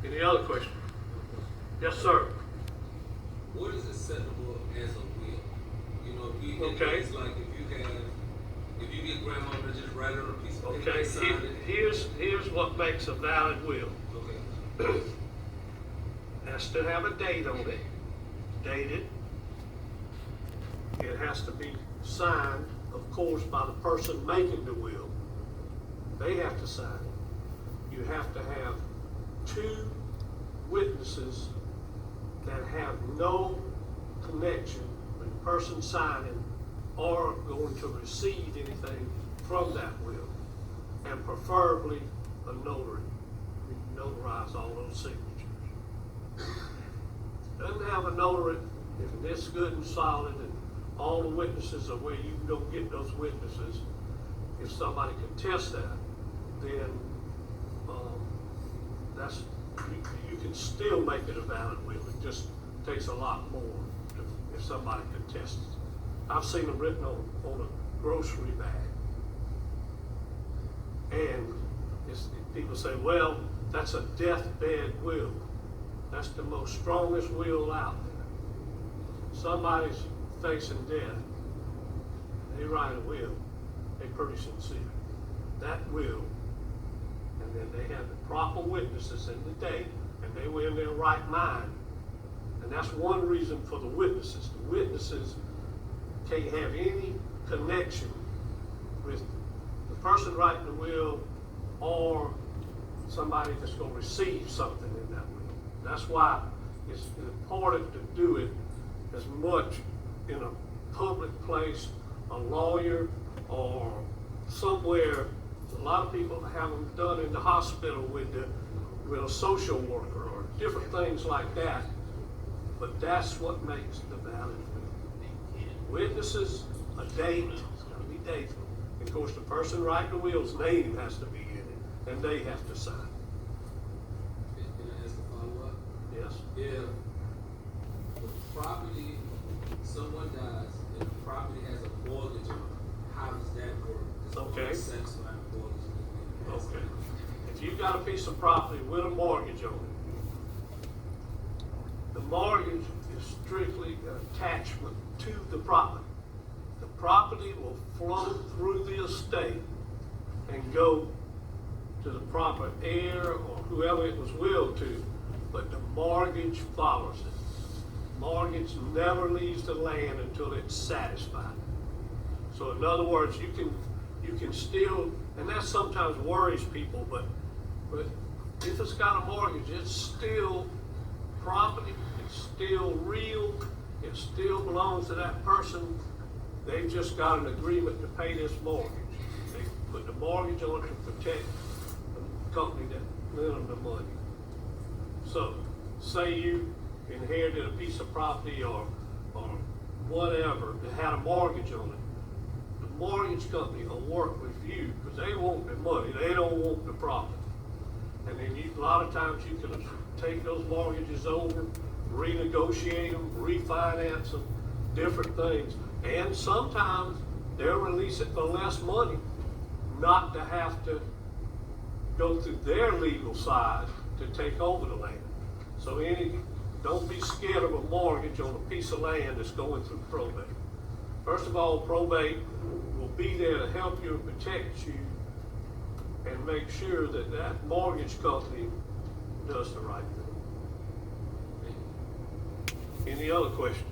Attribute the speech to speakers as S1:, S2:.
S1: Any other question? Yes, sir.
S2: What is acceptable as a will? You know, if we
S1: Okay.
S2: it's like if you get grandma to just write it on a piece of paper
S1: Okay,
S2: and sign it.
S1: here's what makes a valid will.
S2: Okay.
S1: Has to have a date on it, dated. It has to be signed, of course, by the person making the will. They have to sign it. You have to have two witnesses that have no connection with the person signing or going to receive anything from that will, and preferably a notary. We notarize all those signatures. Doesn't have a notary, if it's good and solid and all the witnesses are where you can go get those witnesses, if somebody contests that, then you can still make it a valid will. It just takes a lot more if somebody contests it. I've seen them written on a grocery bag. And people say, well, that's a deathbed will. That's the most strongest will out there. Somebody's facing death. They write a will. They're pretty sincere. That will, and then they have the proper witnesses in the date, and they were in their right mind. And that's one reason for the witnesses. The witnesses can't have any connection with the person writing the will or somebody that's going to receive something in that will. That's why it's important to do it as much in a public place, a lawyer, or somewhere. A lot of people have them done in the hospital with a social worker or different things like that. But that's what makes the valid will. Witnesses, a date, it's got to be dated. And of course, the person writing the will's name has to be in it, and they have to sign.
S2: Can I ask a follow-up?
S1: Yes.
S2: If the property, someone dies and the property has a mortgage on it, how does that work? Does
S1: Okay.
S2: one sex line mortgage?
S1: Okay. If you've got a piece of property with a mortgage on it, the mortgage is strictly an attachment to the property. The property will flow through the estate and go to the proper heir or whoever it was willed to, but the mortgage follows it. Mortgage never leaves the land until it's satisfied. So in other words, you can still, and that sometimes worries people, but if it's got a mortgage, it's still property, it's still real, it still belongs to that person. They've just got an agreement to pay this mortgage. They put the mortgage on it to protect the company that lent them the money. So, say you inherited a piece of property or whatever that had a mortgage on it. The mortgage company will work with you because they want the money, they don't want the property. And then a lot of times you can take those mortgages over, renegotiate them, refinance them, different things. And sometimes they'll release it for less money, not to have to go through their legal side to take over the land. So don't be scared of a mortgage on a piece of land that's going through probate. First of all, probate will be there to help you and protect you and make sure that that mortgage company does the right thing. Any other questions?